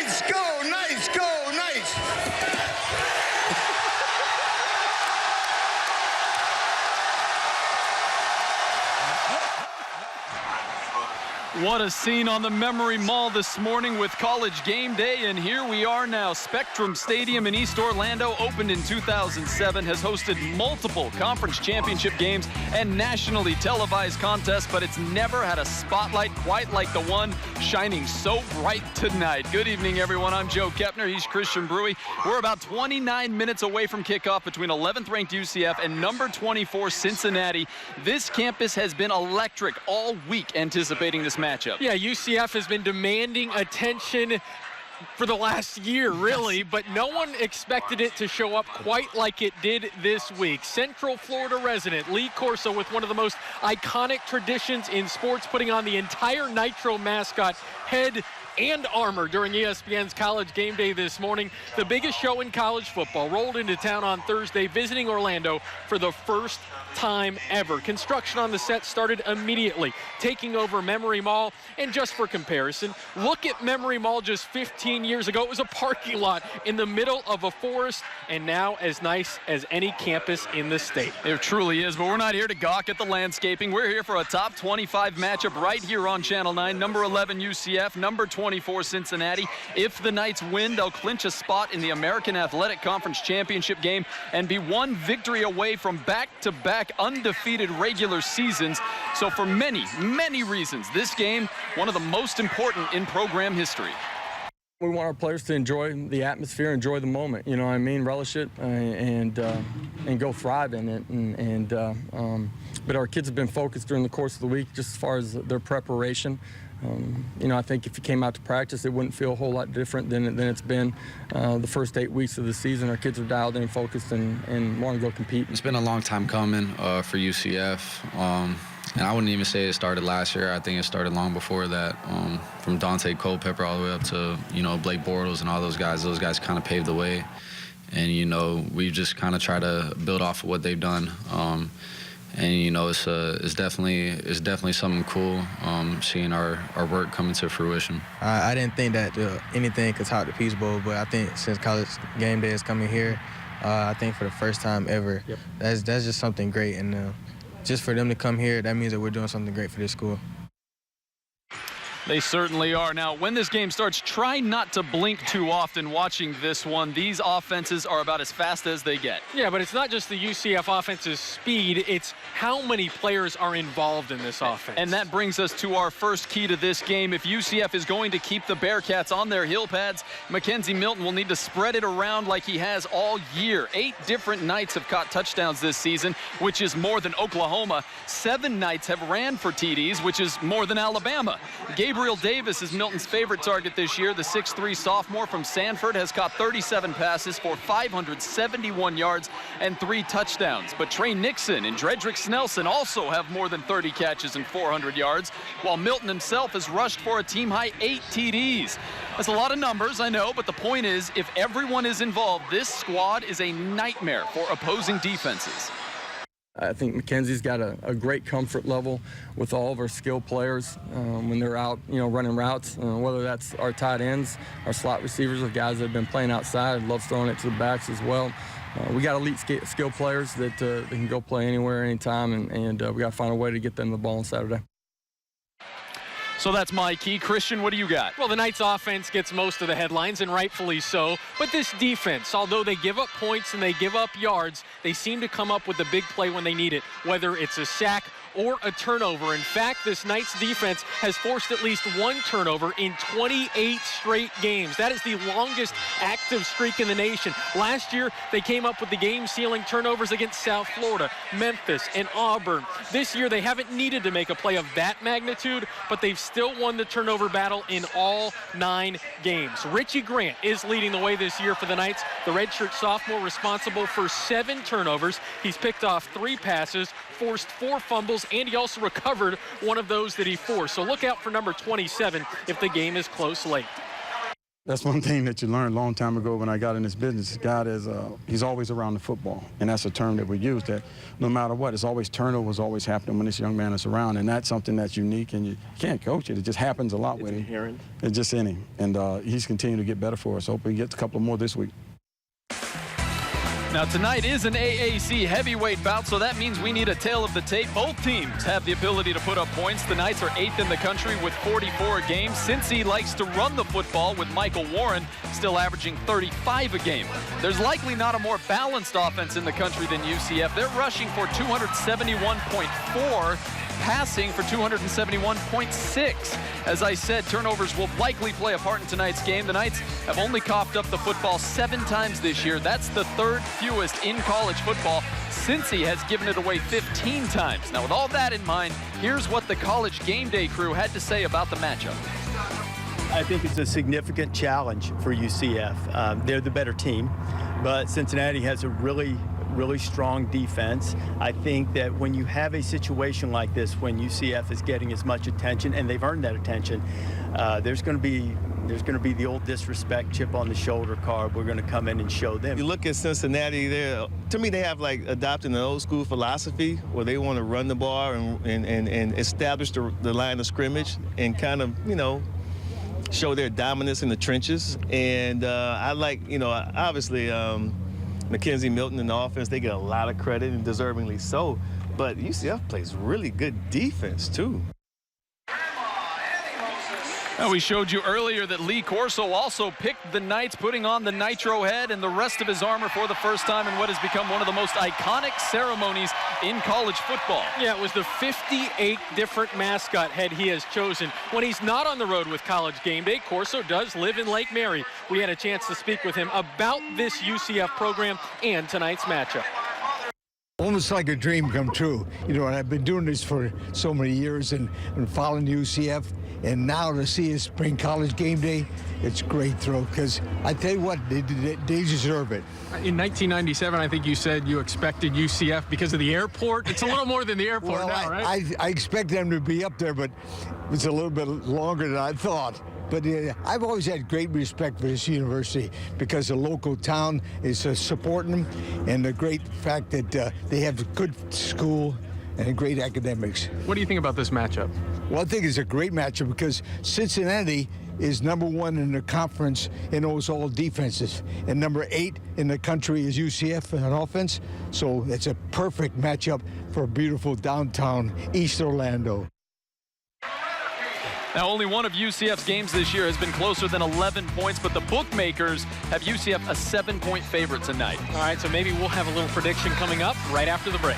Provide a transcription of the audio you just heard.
Nice go, nice go, nice. What a scene on the Memory Mall this morning with College Game Day, and here we are now. Spectrum Stadium in East Orlando opened in 2007, has hosted multiple conference championship games and nationally televised contests, but it's never had a spotlight quite like the one shining so bright tonight. Good evening, everyone. I'm Joe Kepner. He's Christian Bruey. We're about 29 minutes away from kickoff between 11th ranked UCF and number 24 Cincinnati. This campus has been electric all week anticipating this matchup. Yeah, UCF has been demanding attention for the last year, really, but no one expected it to show up quite like it did this week. Central Florida resident Lee Corso with one of the most iconic traditions in sports, putting on the entire Nitro mascot head and armor during ESPN's College Game Day this morning. The biggest show in college football rolled into town on Thursday, visiting Orlando for the first time ever. Construction on the set started immediately, taking over Memory Mall. And just for comparison, look at Memory Mall just 15 years ago. It was a parking lot in the middle of a forest, and now as nice as any campus in the state. It truly is, but we're not here to gawk at the landscaping. We're here for a top 25 matchup right here on Channel 9. Number 11 UCF, number 24 Cincinnati. If the Knights win, they'll clinch a spot in the American Athletic Conference Championship game and be one victory away from back-to-back undefeated regular seasons. So for many, many reasons, this game, one of the most important in program history. We want our players to enjoy the atmosphere, enjoy the moment, you know what I mean, relish it and go thrive in it. But our kids have been focused during the course of the week just as far as their preparation. You know, I think if you came out to practice, it wouldn't feel a whole lot different than it's been the first 8 weeks of the season. Our kids are dialed in, focused, and want to go compete. It's been a long time coming for UCF. And I wouldn't even say it started last year. I think it started long before that. From Dante Culpepper all the way up to, you know, Blake Bortles and all those guys. Those guys kind of paved the way. And, you know, we just kind of try to build off of what they've done. And, you know, it's definitely something cool seeing our work coming to fruition. I didn't think that anything could top the Peach Bowl, but I think since College Game Day is coming here, I think for the first time ever, that's just something great. And just for them to come here, that means that we're doing something great for this school. They certainly are. Now, when this game starts, try not to blink too often watching this one. These offenses are about as fast as they get. Yeah, but it's not just the UCF offense's speed, it's how many players are involved in this offense. And that brings us to our first key to this game. If UCF is going to keep the Bearcats on their heel pads, Mackenzie Milton will need to spread it around like he has all year. 8 different Knights have caught touchdowns this season, which is more than Oklahoma. 7 Knights have ran for TDs, which is more than Alabama. Gabriel Davis is Milton's favorite target this year. The 6'3 sophomore from Sanford has caught 37 passes for 571 yards and 3 touchdowns. But Trey Nixon and Dredrick Snelson also have more than 30 catches and 400 yards, while Milton himself has rushed for a team-high 8 TDs. That's a lot of numbers, I know, but the point is, if everyone is involved, this squad is a nightmare for opposing defenses. I think Mackenzie's got a great comfort level with all of our skilled players when they're out, you know, running routes, whether that's our tight ends, our slot receivers, or guys that have been playing outside, loves throwing it to the backs as well. We got elite skilled players that they can go play anywhere, anytime, and we got to find a way to get them the ball on Saturday. So that's my key. Christian, what do you got? Well, the Knights offense gets most of the headlines, and rightfully so. But this defense, although they give up points and they give up yards, they seem to come up with the big play when they need it, whether it's a sack or a turnover. In fact, this Knights defense has forced at least 1 turnover in 28 straight games. That is the longest active streak in the nation. Last year, they came up with the game-sealing turnovers against South Florida, Memphis, and Auburn. This year, they haven't needed to make a play of that magnitude, but they've still won the turnover battle in all 9 games. Richie Grant is leading the way this year for the Knights, the redshirt sophomore responsible for 7 turnovers. He's picked off 3 passes, forced 4 fumbles, and he also recovered one of those that he forced. So look out for number 27 if the game is close late. That's one thing that you learned a long time ago when I got in this business. God is, he's always around the football. And that's a term that we use, that no matter what, it's always turnovers always happening when this young man is around. And that's something that's unique, and you can't coach it. It just happens a lot with him. Inherent. It's just in him. And he's continuing to get better for us. Hope he gets a couple more this week. Now tonight is an AAC heavyweight bout, so that means we need a tail of the tape. Both teams have the ability to put up points. The Knights are 8th in the country with 44 a game. Cincy likes to run the football with Michael Warren still averaging 35 a game. There's likely not a more balanced offense in the country than UCF. They're rushing for 271.4. passing for 271.6. As I said, turnovers will likely play a part in tonight's game. The Knights have only coughed up the football 7 times this year. That's the 3rd fewest in college football. Cincy has given it away 15 times. Now, with all that in mind, here's what the College Game Day crew had to say about the matchup. I think it's a significant challenge for UCF. They're the better team, but Cincinnati has a really strong defense. I think that when you have a situation like this, when UCF is getting as much attention, and they've earned that attention, there's going to be the old disrespect, chip on the shoulder card. We're going to come in and show them. You look at Cincinnati, to me, they have like adopted an old school philosophy where they want to run the ball and establish the line of scrimmage and kind of, show their dominance in the trenches. And I like, obviously, Mackenzie Milton and the offense, they get a lot of credit, and deservingly so. But UCF plays really good defense, too. Now, we showed you earlier that Lee Corso also picked the Knights, putting on the Nitro head and the rest of his armor for the first time in what has become one of the most iconic ceremonies in college football. Yeah, it was the 58 different mascot head he has chosen. When he's not on the road with College Game Day, Corso does live in Lake Mary. We had a chance to speak with him about this UCF program and tonight's matchup. Almost like a dream come true. And I've been doing this for so many years and following UCF. And now to see us bring College Game Day, it's a great thrill, because I tell you what, they deserve it. In 1997, I think you said you expected UCF because of the airport. It's a little more than the airport now, right? I expect them to be up there, but it's a little bit longer than I thought. But I've always had great respect for this university because the local town is supporting them, and the great fact that they have a good school and great academics. What do you think about this matchup? Well, I think it's a great matchup because Cincinnati is #1 in the conference in those all defenses, and #8 in the country is UCF on offense. So it's a perfect matchup for beautiful downtown East Orlando. Now, only one of UCF's games this year has been closer than 11 points, but the bookmakers have UCF a 7-point favorite tonight. All right, so maybe we'll have a little prediction coming up right after the break.